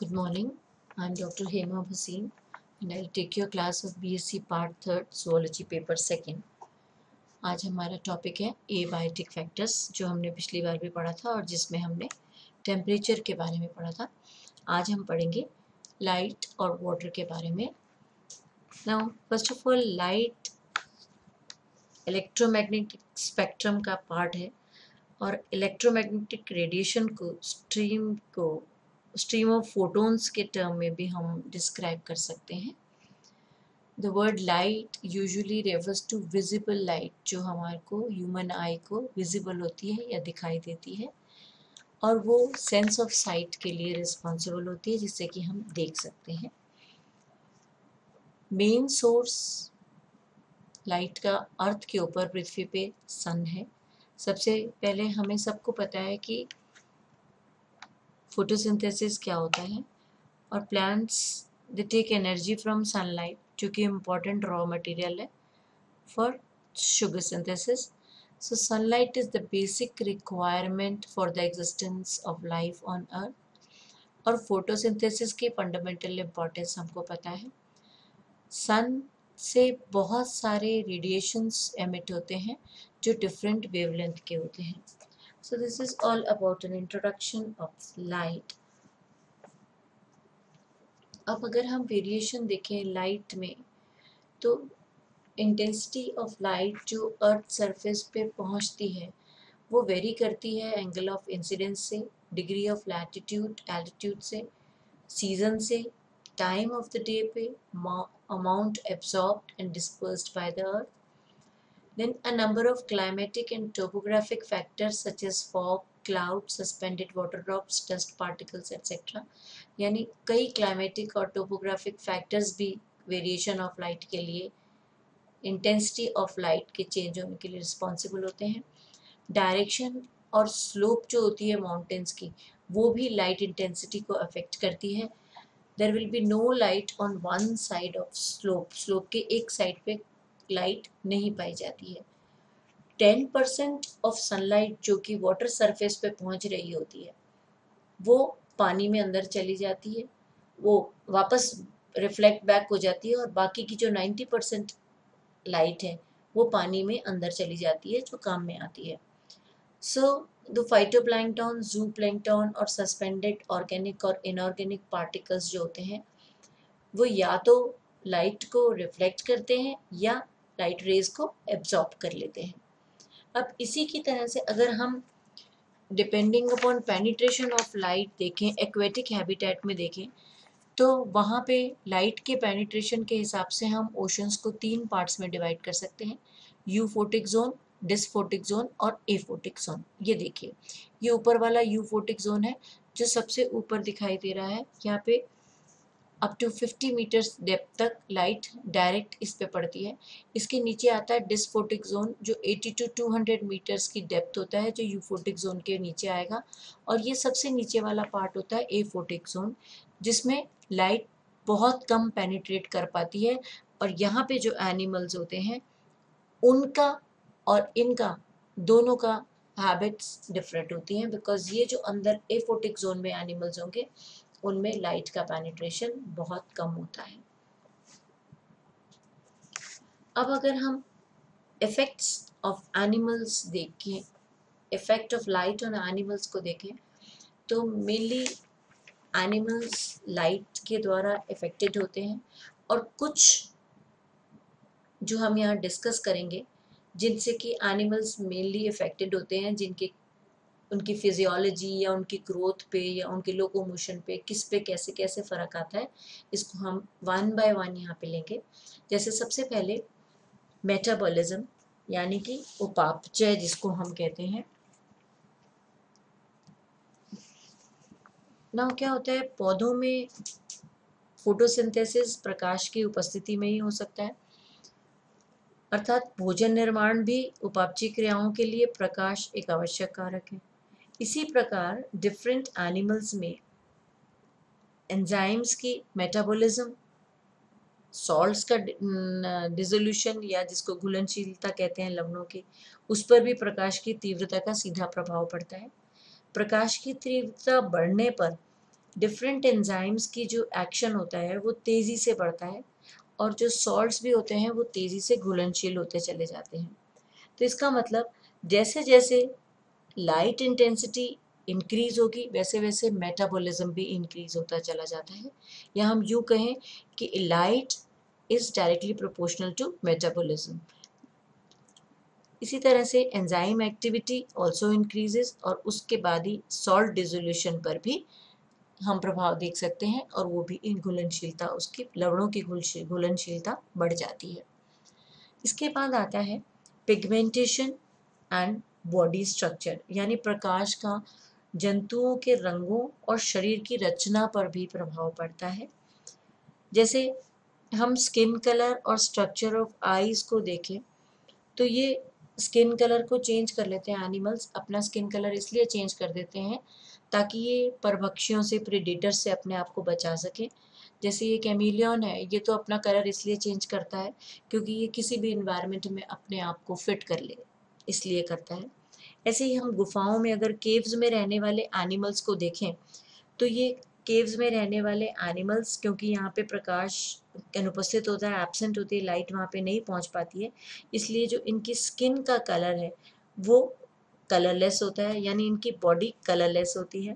Good morning. I'm Dr. Hema Bhasin and I'll take your class of BSc Part 3rd Zoology Paper 2nd. आज हमारा topic है abiotic factors जो हमने पिछली बार भी पढ़ा था और जिसमें हमने टेम्परेचर के बारे में पढ़ा था. आज हम पढ़ेंगे लाइट और वाटर के बारे में. Now first of all light electromagnetic spectrum का पार्ट है और इलेक्ट्रोमैग्नेटिक रेडिएशन को स्ट्रीम ऑफ फोटोन्स के टर्म में भी हम डिस्क्राइब कर सकते हैं. The word light usually refers to visible light जो हमारे को ह्यूमन आई को विजिबल होती है या दिखाई देती है और वो सेंस ऑफ साइट के लिए रिस्पॉन्सिबल होती है जिससे कि हम देख सकते हैं. मेन सोर्स लाइट का अर्थ के ऊपर पृथ्वी पे सन है. सबसे पहले हमें सबको पता है कि फोटोसिंथेसिस क्या होता है और plants they take energy from sunlight जो कि इम्पॉर्टेंट रॉ मटेरियल है for sugar synthesis. So sunlight is the basic requirement for the existence of life on earth और फोटोसिंथेसिस की फंडामेंटल इम्पॉर्टेंस हमको पता है. सन से बहुत सारे रेडिएशंस एमिट होते हैं जो डिफरेंट वेवलेंथ के होते हैं. So this is all about an introduction of light. अब अगर हम वेरिएशन देखें लाइट में तो इंटेंसिटी ऑफ लाइट जो अर्थ सरफेस पे पहुंचती है वो वेरी करती है एंगल ऑफ इंसिडेंस से, डिग्री ऑफ लैटिट्यूड एल्टीट्यूड से, सीजन से, टाइम ऑफ द डे पे, amount absorbed and dispersed by the earth. Then a number of climatic and topographic factors such as fog, clouds, suspended water drops, dust particles, etc. यानी कई climatic और topographic factors भी variation of light के लिए, intensity of light के change होने के लिए रिस्पॉन्सिबल होते हैं. डायरेक्शन और स्लोप जो होती है माउंटेन्स की वो भी लाइट इंटेंसिटी को अफेक्ट करती है. There will be no light on one side of slope के एक साइड पे लाइट नहीं पाई जाती है. 10% ऑफ सनलाइट जो कि वाटर सरफेस पे पहुंच रही होती है वो पानी में अंदर चली जाती है, वो वापस रिफ्लेक्ट बैक हो जाती है और बाकी की जो 90% लाइट है वो पानी में अंदर चली जाती है जो काम में आती है. सो द फाइटोप्लैंक्टन, जू प्लैंक्टन और सस्पेंडेड ऑर्गेनिक और इनऑर्गेनिक पार्टिकल्स जो होते हैं वो या तो लाइट को रिफ्लेक्ट करते हैं या लाइट रेज को एब्जॉर्ब कर लेते हैं. अब इसी की तरह से अगर हम depending upon penetration of light देखें, एक्वेटिक हैबिटेट में देखें तो वहाँ पे लाइट के पेनिट्रेशन के हिसाब से हम ओशंस को 3 पार्ट्स में डिवाइड कर सकते हैं, यूफोटिक जोन, डिस्फोटिक जोन और एफोटिक जोन. ये देखिए ये ऊपर वाला यूफोटिक जोन है जो सबसे ऊपर दिखाई दे रहा है. यहाँ पे अप टू 50 मीटर्स डेप्थ तक लाइट डायरेक्ट इस पे पड़ती है. इसके नीचे आता है डिस्फोटिक जोन जो 80 टू 200 मीटर्स की डेप्थ होता है जो यूफोटिक जोन के नीचे आएगा. और ये सबसे नीचे वाला पार्ट होता है एफोटिक जोन जिसमें लाइट बहुत कम पेनिट्रेट कर पाती है. और यहाँ पे जो एनिमल्स होते हैं उनका और इनका दोनों का हैबिट्स डिफरेंट होती हैं बिकॉज ये जो अंदर एफोटिक जोन में एनिमल्स होंगे उनमें लाइट का पेनिट्रेशन बहुत कम होता है. अब अगर हम इफेक्ट्स ऑफ एनिमल्स देखें, effect of light on animals को देखें तो मेनली एनिमल्स लाइट के द्वारा इफेक्टेड होते हैं और कुछ जो हम यहाँ डिस्कस करेंगे जिनसे कि एनिमल्स मेनली इफेक्टेड होते हैं, जिनके उनकी फिजियोलॉजी या उनकी ग्रोथ पे या उनके लोकोमोशन पे किस पे कैसे कैसे फ़र्क आता है इसको हम वन बाय वन यहाँ पे लेंगे. जैसे सबसे पहले मेटाबॉलिज्म यानी कि उपापचय जिसको हम कहते हैं. ना क्या होता है पौधों में फोटोसिंथेसिस प्रकाश की उपस्थिति में ही हो सकता है अर्थात भोजन निर्माण भी उपापचय क्रियाओं के लिए प्रकाश एक आवश्यक कारक है. इसी प्रकार डिफरेंट एनिमल्स में एंजाइम्स की मेटाबॉलिज्म, सॉल्ट्स का डिसोल्यूशन या जिसको घुलनशीलता कहते हैं लवणों की, उस पर भी प्रकाश की तीव्रता का सीधा प्रभाव पड़ता है. प्रकाश की तीव्रता बढ़ने पर डिफरेंट एंजाइम्स की जो एक्शन होता है वो तेज़ी से बढ़ता है, और जो सॉल्ट्स भी होते हैं वो तेज़ी से घुलनशील होते चले जाते हैं। तो इसका मतलब जैसे जैसे लाइट इंटेंसिटी इंक्रीज होगी वैसे वैसे मेटाबॉलिज्म भी इंक्रीज होता चला जाता है, या हम यूँ कहें कि light is directly proportional to metabolism. इसी तरह से एंजाइम एक्टिविटी ऑल्सो इंक्रीजेस, और उसके बाद ही सॉल्ट डिसोल्यूशन पर भी हम प्रभाव देख सकते हैं, और वो भी इन घुलनशीलता, उसकी लवणों की घुलनशीलता बढ़ जाती है। इसके बाद आता है पिगमेंटेशन एंड बॉडी स्ट्रक्चर, यानी प्रकाश का जंतुओं के रंगों और शरीर की रचना पर भी प्रभाव पड़ता है। जैसे हम स्किन कलर और स्ट्रक्चर ऑफ आईज को देखें तो ये स्किन कलर को चेंज कर लेते हैं एनिमल्स, अपना स्किन कलर इसलिए चेंज कर देते हैं ताकि ये परभक्षियों से, प्रेडेटर से अपने आप को बचा सके। जैसे ये कैमिलियन है, ये तो अपना कलर इसलिए चेंज करता है क्योंकि ये किसी भी इन्वायरमेंट में अपने आप को फिट कर ले, इसलिए करता है। ऐसे ही हम गुफाओं में अगर केव्स में रहने वाले एनिमल्स को देखें तो ये केव्स में रहने वाले एनिमल्स, क्योंकि यहाँ पे प्रकाश अनुपस्थित होता है, एब्सेंट होती है, लाइट वहाँ पे नहीं पहुँच पाती है, इसलिए जो इनकी स्किन का कलर है वो कलरलेस होता है, यानी इनकी बॉडी कलरलेस होती है।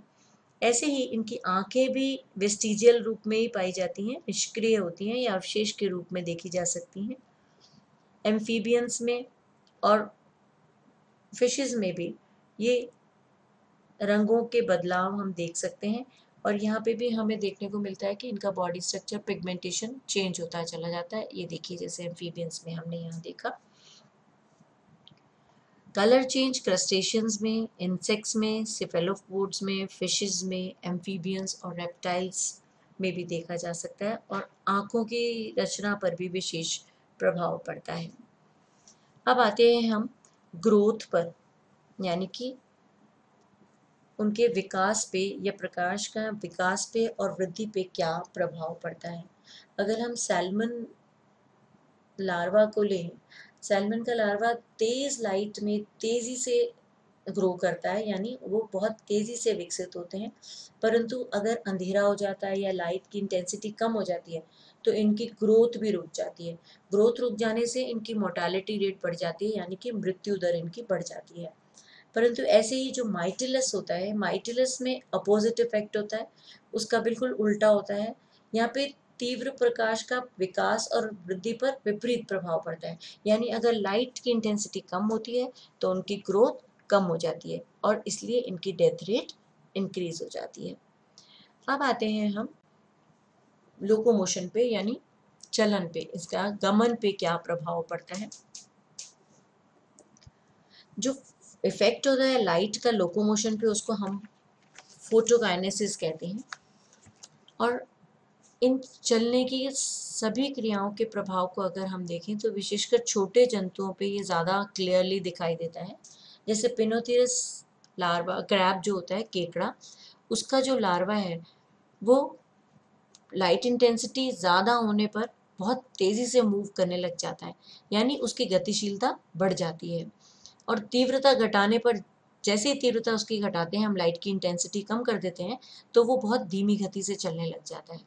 ऐसे ही इनकी आंखें भी वेस्टिजियल रूप में ही पाई जाती हैं, निष्क्रिय होती हैं या अवशेष के रूप में देखी जा सकती हैं। एम्फीबियंस में और फिशेस में भी ये रंगों के बदलाव हम देख सकते हैं, और यहाँ पे भी हमें देखने को मिलता है कि इनका बॉडी स्ट्रक्चर, पिगमेंटेशन चेंज होता चला जाता है। ये देखिए जैसे एम्फीबियंस में हमने यहाँ देखा। कलर चेंज क्रस्टेशियंस में, इंसेक्ट्स में, सिफेलोपोड्स में, फिशेस में, एम्फीबियंस और रेप्टाइल्स में भी देखा जा सकता है, और आँखों की रचना पर भी विशेष प्रभाव पड़ता है। अब आते हैं हम ग्रोथ पर, यानी कि उनके विकास पे या प्रकाश का विकास पे और वृद्धि पे क्या प्रभाव पड़ता है। अगर हम सैल्मन लार्वा को लें, सैल्मन का लार्वा तेज लाइट में तेजी से ग्रो करता है, यानी वो बहुत तेजी से विकसित होते हैं, परंतु अगर अंधेरा हो जाता है या लाइट की इंटेंसिटी कम हो जाती है तो इनकी ग्रोथ भी रुक जाती है। ग्रोथ रुक जाने से इनकी मोर्टालिटी रेट बढ़ जाती है, यानी कि मृत्यु दर इनकी बढ़ जाती है। परंतु ऐसे ही जो माइटिलस होता है, माइटिलस में अपोजिट इफेक्ट होता है, उसका बिल्कुल उल्टा होता है। यहाँ पे तीव्र प्रकाश का विकास और वृद्धि पर विपरीत प्रभाव पड़ता है, यानी अगर लाइट की इंटेंसिटी कम होती है तो उनकी ग्रोथ कम हो जाती है, और इसलिए इनकी डेथ रेट इंक्रीज हो जाती है। अब आते हैं हम लोकोमोशन पे, यानी चलन पे, इसका गमन पे क्या प्रभाव पड़ता है। जो इफेक्ट होता है लाइट का लोकोमोशन पे उसको हम फोटोकाइनेसिस कहते हैं, और इन चलने की सभी क्रियाओं के प्रभाव को अगर हम देखें तो विशेषकर छोटे जंतुओं पे ये ज़्यादा क्लियरली दिखाई देता है। जैसे पिनोथिरस लार्वा, क्रैब जो होता है, केकड़ा, उसका जो लार्वा है वो लाइट इंटेंसिटी ज़्यादा होने पर बहुत तेज़ी से मूव करने लग जाता है, यानी उसकी गतिशीलता बढ़ जाती है, और तीव्रता घटाने पर, जैसे ही तीव्रता उसकी घटाते हैं, हम लाइट की इंटेंसिटी कम कर देते हैं, तो वो बहुत धीमी गति से चलने लग जाता है।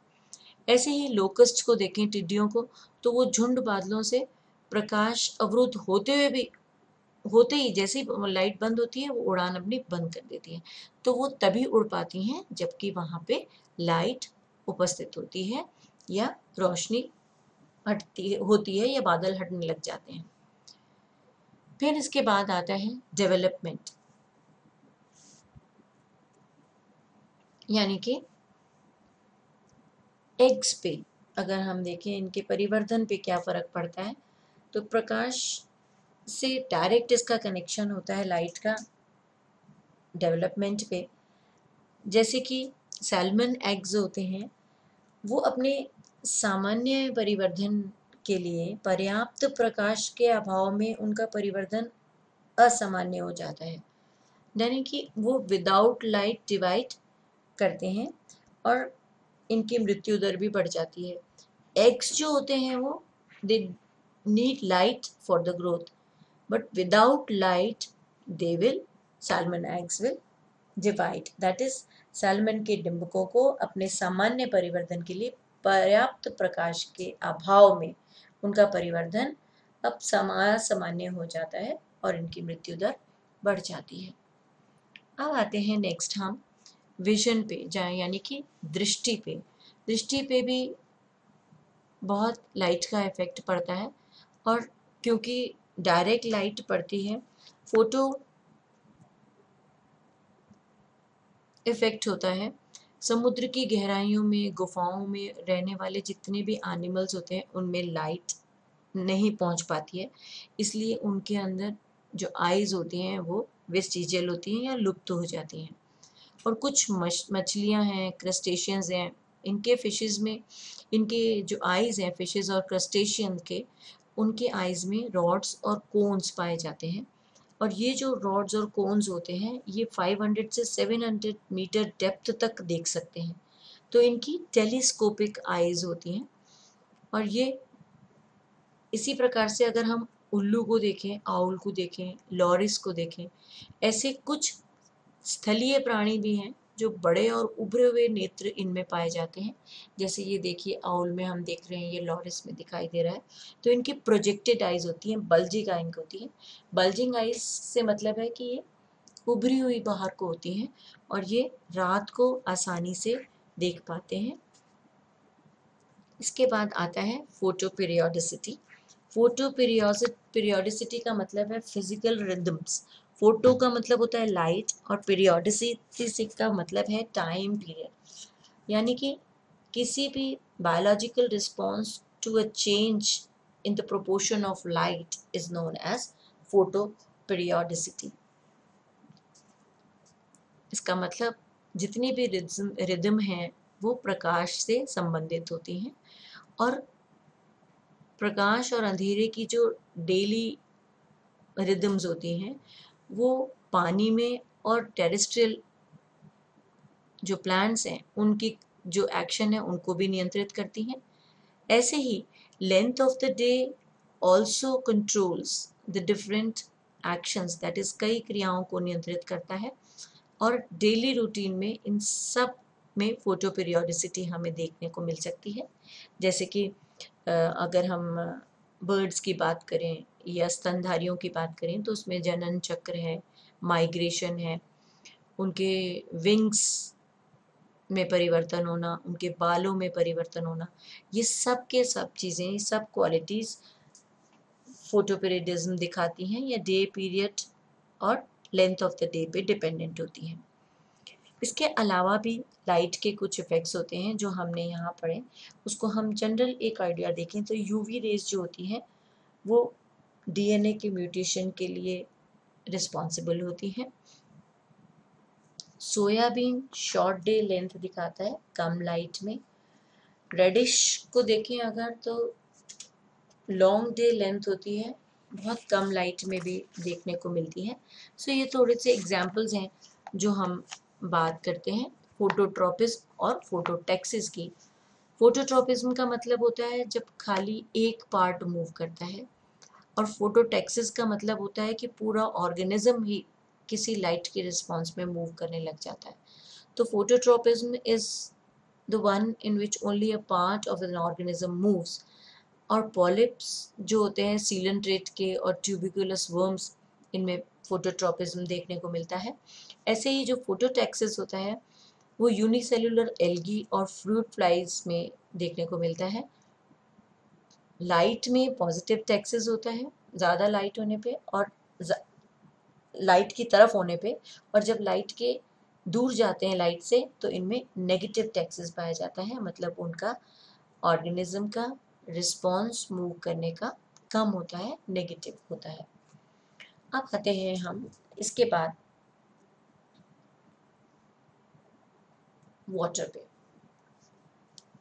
ऐसे ही लोकस्ट को देखें, टिड्डियों को, तो वो झुंड बादलों से प्रकाश अवरुद्ध होते हुए भी, होते ही जैसे ही लाइट बंद होती है वो उड़ान अपनी बंद कर देती है, तो वो तभी उड़ पाती हैं जबकि वहाँ पे लाइट उपस्थित होती है या रोशनी हटती होती है या बादल हटने लग जाते हैं। फिर इसके बाद आता है डेवलपमेंट, यानी कि एग्स पे अगर हम देखें इनके परिवर्धन पे क्या फ़र्क पड़ता है, तो प्रकाश से डायरेक्ट इसका कनेक्शन होता है लाइट का डेवलपमेंट पे। जैसे कि सैल्मन एग्स होते हैं वो अपने सामान्य परिवर्धन के लिए पर्याप्त प्रकाश के अभाव में उनका परिवर्धन असामान्य हो जाता है, यानी कि वो विदाउट लाइट डिवाइड करते हैं, और इनकी मृत्यु दर भी बढ़ जाती है। एग्स जो होते हैं वो they need light for the growth, but without light they will, salmon eggs will divide, that is salmon के डिंबकों को अपने सामान्य परिवर्धन के लिए पर्याप्त प्रकाश के अभाव में उनका परिवर्धन अब सामान्य हो जाता है और इनकी मृत्यु दर बढ़ जाती है। अब आते हैं नेक्स्ट हम विजन पे जाए, यानी कि दृष्टि पे। दृष्टि पे भी बहुत लाइट का इफेक्ट पड़ता है, और क्योंकि डायरेक्ट लाइट पड़ती है, फोटो इफेक्ट होता है। समुद्र की गहराइयों में, गुफाओं में रहने वाले जितने भी एनिमल्स होते हैं उनमें लाइट नहीं पहुंच पाती है, इसलिए उनके अंदर जो आईज होती हैं वो वेस्टिजियल होती हैं या लुप्त हो जाती हैं। और कुछ मछलियां हैं, क्रस्टेशियंस हैं, इनके फिशेस में, इनके जो आईज हैं फिशेस और क्रस्टेशियन के, उनके आईज में रॉड्स और कोन्स पाए जाते हैं। और ये जो रॉड्स और कोन्स होते हैं ये 500 से 700 मीटर डेप्थ तक देख सकते हैं, तो इनकी टेलीस्कोपिक आईज होती हैं। और ये इसी प्रकार से अगर हम उल्लू को देखें, आउल को देखें, लॉरिस को देखें, ऐसे कुछ स्थलीय प्राणी भी हैं जो बड़े और उभरे हुए नेत्र इनमें पाए जाते हैं। जैसे ये देखिए, आउल में हम देख रहे हैं, ये लॉरिस में दिखाई दे रहा है, तो इनकी प्रोजेक्टेड आइज होती हैं, बल्जिंग आइज होती है। बल्जिंग आइज से मतलब है कि ये उभरी हुई बाहर को होती हैं और ये रात को आसानी से देख पाते हैं। इसके बाद आता है फोटो पीरियोडिसिटी। फोटो पीरियोडिसिटी का मतलब है फिजिकल रिदम्स। फोटो का मतलब होता है लाइट, और पीरियोडिसिटी का मतलब है टाइम पीरियड, यानी कि किसी भी biological response to a change in the proportion of light is known as photoperiodicity. इसका मतलब जितनी भी रिदम हैं वो प्रकाश से संबंधित होती हैं, और प्रकाश और अंधेरे की जो डेली रिदम्स होती हैं वो पानी में और टेरेस्ट्रियल जो प्लांट्स हैं उनकी जो एक्शन है उनको भी नियंत्रित करती हैं। ऐसे ही length of the day also controls the different actions, that is कई क्रियाओं को नियंत्रित करता है। और डेली रूटीन में इन सब में फोटो पीरियोडिसिटी हमें देखने को मिल सकती है। जैसे कि अगर हम बर्ड्स की बात करें या स्तनधारियों की बात करें तो उसमें जनन चक्र है, माइग्रेशन है, उनके विंग्स में परिवर्तन होना, उनके बालों में परिवर्तन होना, ये सब के सब चीज़ें, सब क्वालिटीज़ फोटोपीरियडिज्म दिखाती हैं या डे पीरियड और लेंथ ऑफ द डे पे डिपेंडेंट होती हैं। इसके अलावा भी लाइट के कुछ इफ़ेक्ट्स होते हैं जो हमने यहाँ पढ़े, उसको हम जनरल एक आइडिया देखें तो यूवी रेज जो होती हैं वो डीएनए के म्यूटेशन के लिए रिस्पॉन्सिबल होती हैं। सोयाबीन शॉर्ट डे लेंथ दिखाता है कम लाइट में। रेडिश को देखें अगर तो लॉन्ग डे लेंथ होती है, बहुत कम लाइट में भी देखने को मिलती है। सो ये थोड़े से एग्जाम्पल्स हैं जो हम बात करते हैं फोटोट्रॉपिज्म और फोटोटैक्सिस की। फोटोट्रॉपिज्म का मतलब होता है जब खाली एक पार्ट मूव करता है, और फोटोटैक्सिस का मतलब होता है कि पूरा ऑर्गेनिज्म ही किसी लाइट के रिस्पॉन्स में मूव करने लग जाता है। तो phototropism is the one in which only a part of an organism moves. और पॉलिप्स जो होते हैं सीलेंट्रेट के और ट्यूबिकुलस वर्म्स, इनमें फोटोट्रॉपिज्म देखने को मिलता है। ऐसे ही जो फोटोटैक्सिस होता है वो यूनिसेलुलर एल्गी और फ्रूट फ्लाइज में देखने को मिलता है। लाइट में पॉजिटिव टैक्सिस होता है ज़्यादा लाइट होने पे और लाइट की तरफ होने पे, और जब लाइट के दूर जाते हैं लाइट से तो इनमें नेगेटिव टैक्सिस पाया जाता है, मतलब उनका ऑर्गेनिज्म का रिस्पॉन्स मूव करने का कम होता है, नेगेटिव होता है। अब आते हैं हम इसके बाद वाटर पे।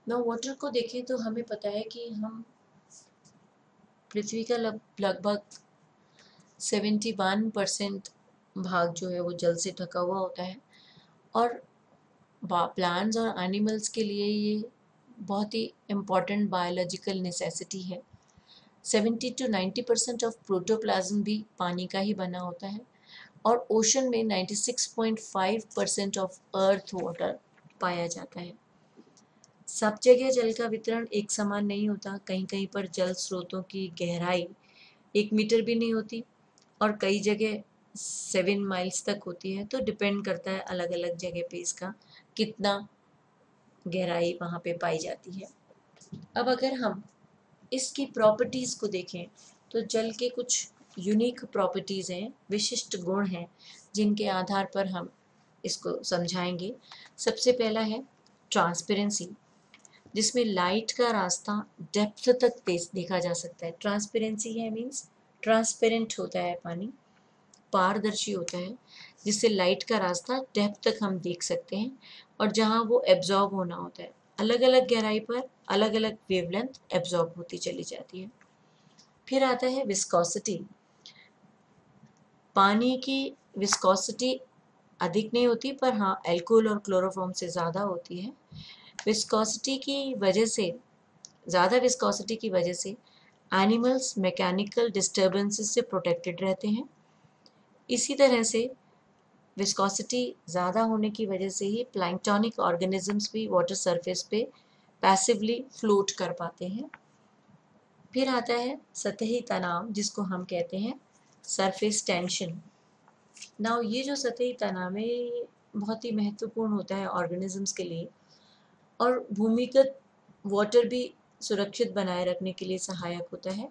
ना वाटर को देखें तो हमें पता है कि हम पृथ्वी का लगभग 71% भाग जो है वो जल से ढका हुआ होता है, और प्लांट्स और एनिमल्स के लिए ये बहुत ही इम्पॉर्टेंट बायोलॉजिकल नेसेसिटी है। 70 to 90% ऑफ प्रोटोप्लाज्म भी पानी का ही बना होता है, और ओशन में 96.5% ऑफ अर्थ वाटर पाया जाता है। सब जगह जल का वितरण एक समान नहीं होता, कहीं कहीं पर जल स्रोतों की गहराई 1 मीटर भी नहीं होती और कई जगह 7 माइल्स तक होती है। तो डिपेंड करता है अलग अलग जगह पे इसका कितना गहराई वहाँ पे पाई जाती है। अब अगर हम इसकी प्रॉपर्टीज़ को देखें तो जल के कुछ यूनिक प्रॉपर्टीज़ हैं, विशिष्ट गुण हैं, जिनके आधार पर हम इसको समझाएंगे। सबसे पहला है ट्रांसपेरेंसी, जिसमें लाइट का रास्ता डेप्थ तक देखा जा सकता है। ट्रांसपेरेंसी है मीन्स ट्रांसपेरेंट होता है पानी, पारदर्शी होता है, जिससे लाइट का रास्ता डेप्थ तक हम देख सकते हैं और जहाँ वो एब्जॉर्ब होना होता है, अलग अलग गहराई पर अलग अलग वेवलेंथ एब्जॉर्ब होती चली जाती है। फिर आता है विस्कोसिटी। पानी की विस्कोसिटी अधिक नहीं होती, पर हाँ एल्कोहल और क्लोरोफॉर्म से ज़्यादा होती है। विस्कोसिटी की वजह से, ज़्यादा विस्कोसिटी की वजह से एनिमल्स मैकेनिकल डिस्टर्बेंसेस से प्रोटेक्टेड रहते हैं। इसी तरह से विस्कोसिटी ज़्यादा होने की वजह से ही प्लैंक्टोनिक ऑर्गेनिजम्स भी वाटर सरफेस पे पैसिवली फ्लोट कर पाते हैं। फिर आता है सतही तनाव, जिसको हम कहते हैं सरफेस टेंशन। नाउ ये जो सतही तनाव है ये बहुत ही महत्वपूर्ण होता है ऑर्गेनिजम्स के लिए और भूमिगत वाटर भी सुरक्षित बनाए रखने के लिए सहायक होता है।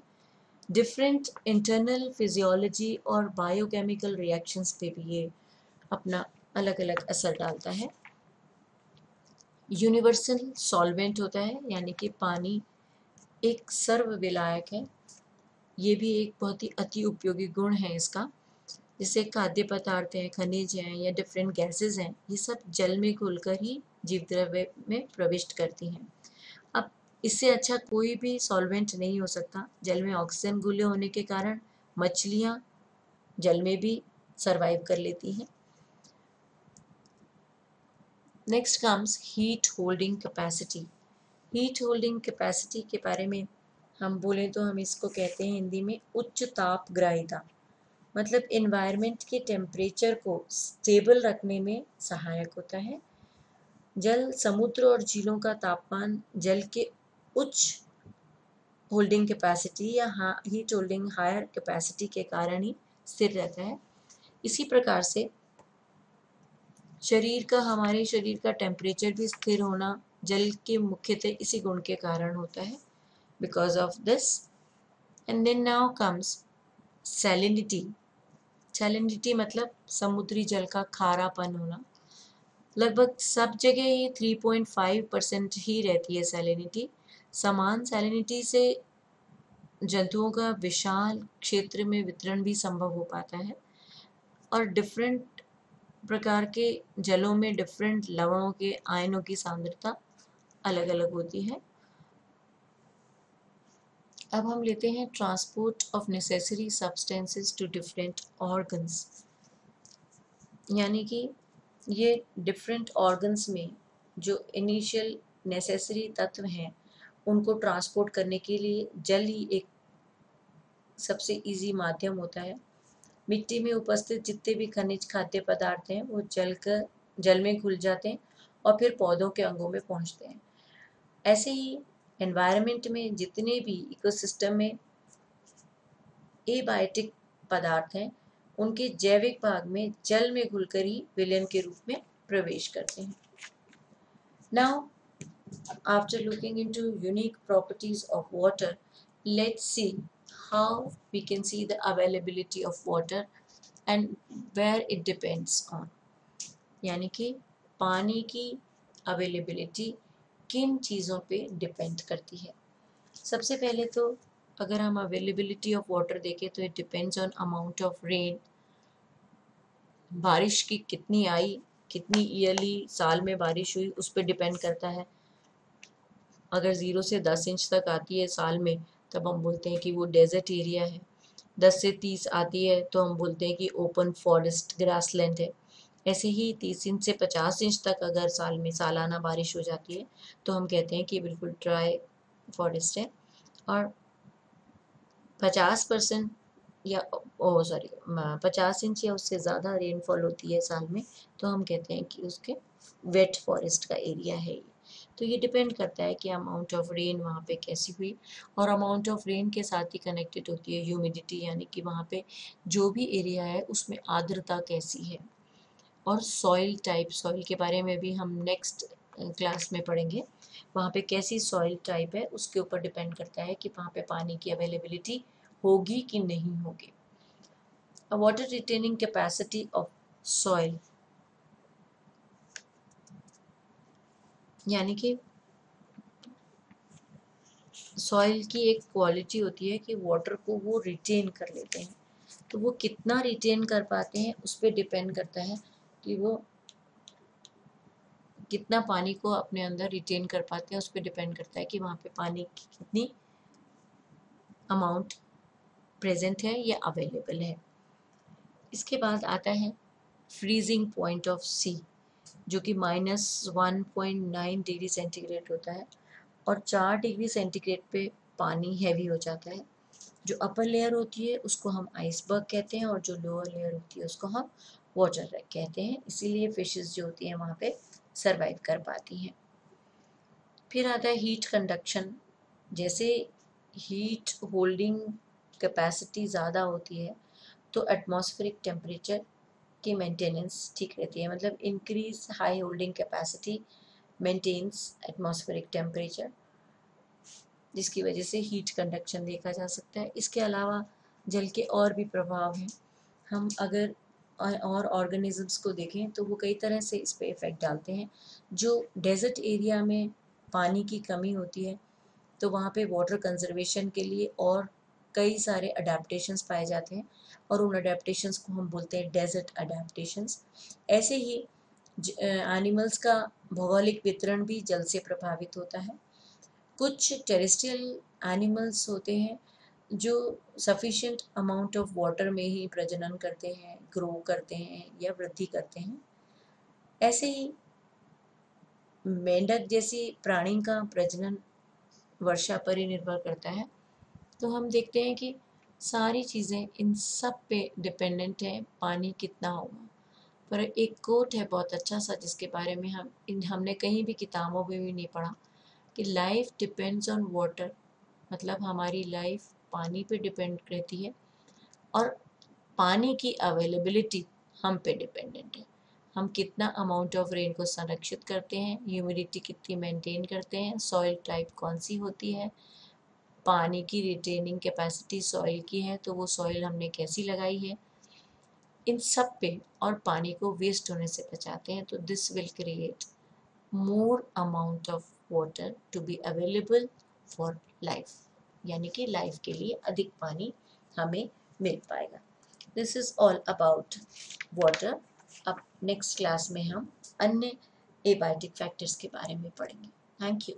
डिफरेंट इंटरनल फिजियोलॉजी और बायोकेमिकल रिएक्शंस पे भी ये अपना अलग अलग असर डालता है। यूनिवर्सल सॉल्वेंट होता है, यानी कि पानी एक सर्व विलायक है। ये भी एक बहुत ही अति उपयोगी गुण है इसका। जैसे खाद्य पदार्थ हैं, खनिज हैं या डिफरेंट गैसेस हैं, ये सब जल में घुलकर ही जीव द्रव्य में प्रविष्ट करती हैं। अब इससे अच्छा कोई भी सॉल्वेंट नहीं हो सकता। जल में ऑक्सीजन घुले होने के कारण मछलियाँ जल में भी सरवाइव कर लेती हैं। Next comes heat holding capacity. Heat holding capacity के बारे में हम बोलें तो हम इसको कहते हैं हिंदी में उच्च ताप ग्राहिता। मतलब एनवायरनमेंट के टेम्परेचर को स्टेबल रखने में सहायक होता है। जल, समुद्र और झीलों का तापमान जल के उच्च होल्डिंग कैपेसिटी या हीट होल्डिंग हायर कैपेसिटी के कारण ही स्थिर रहता है। इसी प्रकार से हमारे शरीर का टेम्परेचर भी स्थिर होना जल के मुख्यतः इसी गुण के कारण होता है, because of this. And then now comes salinity. Salinity मतलब समुद्री जल का खारापन होना। लगभग सब जगह ही 3.5% ही रहती है सैलिनिटी। समान सैलिनिटी से जंतुओं का विशाल क्षेत्र में वितरण भी संभव हो पाता है और डिफरेंट प्रकार के जलों में डिफरेंट लवणों के आयनों की सांद्रता अलग अलग होती है। अब हम लेते हैं transport of necessary substances to different organs. यानी कि ये डिफरेंट ऑर्गन्स में जो इनिशियल नेसेसरी तत्व हैं उनको ट्रांसपोर्ट करने के लिए जल ही एक सबसे इजी माध्यम होता है। मिट्टी में उपस्थित जितने भी खनिज खाद्य पदार्थ हैं वो जल में घुल जाते हैं और फिर पौधों के अंगों में पहुंचते हैं। ऐसे ही एनवायरनमेंट में जितने भी इकोसिस्टम में एबायोटिक पदार्थ हैं उनके जैविक भाग में जल में घुलकर ही विलयन के रूप में प्रवेश करते हैं। Now after looking into unique properties of water, let's see how we can see the availability of water and where it depends on। यानी कि पानी की अवेलेबिलिटी किन चीज़ों पे डिपेंड करती है। सबसे पहले तो अगर हम अवेलेबिलिटी ऑफ वाटर देखें तो it depends on amount of rain. बारिश की कितनी आई, कितनी ईयरली साल में बारिश हुई, उस पर डिपेंड करता है। अगर 0 से 10 इंच तक आती है साल में तब हम बोलते हैं कि वो डेजर्ट एरिया है। 10 से 30 आती है तो हम बोलते हैं कि ओपन फॉरेस्ट ग्रासलैंड है। ऐसे ही 30 इंच से 50 इंच तक अगर साल में सालाना बारिश हो जाती है तो हम कहते हैं कि बिल्कुल ड्राई फॉरेस्ट है। और 50% या ओ सॉरी 50 इंच या उससे ज़्यादा रेनफॉल होती है साल में, तो हम कहते हैं कि उसके वेट फॉरेस्ट का एरिया है ये। तो ये डिपेंड करता है कि अमाउंट ऑफ रेन वहाँ पे कैसी हुई, और अमाउंट ऑफ रेन के साथ ही कनेक्टेड होती है ह्यूमिडिटी, यानी कि वहाँ पे जो भी एरिया है उसमें आर्द्रता कैसी है। और सॉइल टाइप, सॉइल के बारे में भी हम नेक्स्ट क्लास में पढ़ेंगे। वहाँ पे कैसी सॉइल टाइप है उसके ऊपर डिपेंड करता है कि वहाँ पे पानी की अवेलेबिलिटी होगी कि नहीं होगी। Water retaining capacity of soil, यानी कि सॉइल की एक क्वालिटी होती है कि वाटर को वो रिटेन कर लेते हैं। तो वो कितना रिटेन कर पाते हैं उस पर डिपेंड करता है कि वो कितना पानी को अपने अंदर रिटेन कर पाते हैं, उस पर डिपेंड करता है कि वहाँ पे पानी की कितनी अमाउंट प्रेजेंट है या अवेलेबल है। इसके बाद आता है फ्रीजिंग पॉइंट ऑफ सी, जो कि -1.9 डिग्री सेंटीग्रेड होता है, और 4 डिग्री सेंटीग्रेड पे पानी हैवी हो जाता है। जो अपर लेयर होती है उसको हम आइसबर्ग कहते हैं, और जो लोअर लेयर होती है उसको हम वाटर कहते हैं। इसीलिए फिशेस जो होती हैं वहाँ पे सरवाइव कर पाती हैं। फिर आता है हीट कंडक्शन। जैसे हीट होल्डिंग कैपेसिटी ज़्यादा होती है तो एटमॉस्फेरिक टेम्परेचर की मेंटेनेंस ठीक रहती है, मतलब increase high holding capacity maintains atmospheric temperature, जिसकी वजह से हीट कंडक्शन देखा जा सकता है। इसके अलावा जल के और भी प्रभाव हैं। हम अगर और ऑर्गेनिजम्स को देखें तो वो कई तरह से इस पर इफ़ेक्ट डालते हैं। जो डेजर्ट एरिया में पानी की कमी होती है तो वहाँ पे वाटर कंजर्वेशन के लिए और कई सारे अडेप्टशंस पाए जाते हैं, और उन अडेप्टशंस को हम बोलते हैं डेजर्ट अडेप्टशंस। ऐसे ही एनिमल्स का भौगोलिक वितरण भी जल से प्रभावित होता है। कुछ टेरेस्ट्रियल एनिमल्स होते हैं जो सफिशिएंट अमाउंट ऑफ वाटर में ही प्रजनन करते हैं, ग्रो करते हैं या वृद्धि करते हैं। ऐसे ही मेंढक जैसी प्राणी का प्रजनन वर्षा पर ही निर्भर करता है। तो हम देखते हैं कि सारी चीज़ें इन सब पे डिपेंडेंट है, पानी कितना होगा। पर एक कोट है बहुत अच्छा सा जिसके बारे में हमने कहीं भी किताबों में भी नहीं पढ़ा, कि लाइफ डिपेंड्स ऑन वाटर, मतलब हमारी लाइफ पानी पे डिपेंड रहती है, और पानी की अवेलेबिलिटी हम पे डिपेंडेंट है। हम कितना अमाउंट ऑफ रेन को संरक्षित करते हैं, ह्यूमिडिटी कितनी मेंटेन करते हैं, सॉइल टाइप कौन सी होती है, पानी की रिटेनिंग कैपेसिटी सॉइल की है तो वो सॉइल हमने कैसी लगाई है, इन सब पे, और पानी को वेस्ट होने से बचाते हैं। तो this will create more amount of water to be available for life, यानी कि लाइफ के लिए अधिक पानी हमें मिल पाएगा। This is all about water. अब नेक्स्ट क्लास में हम अन्य एबायोटिक फैक्टर्स के बारे में पढ़ेंगे। Thank you.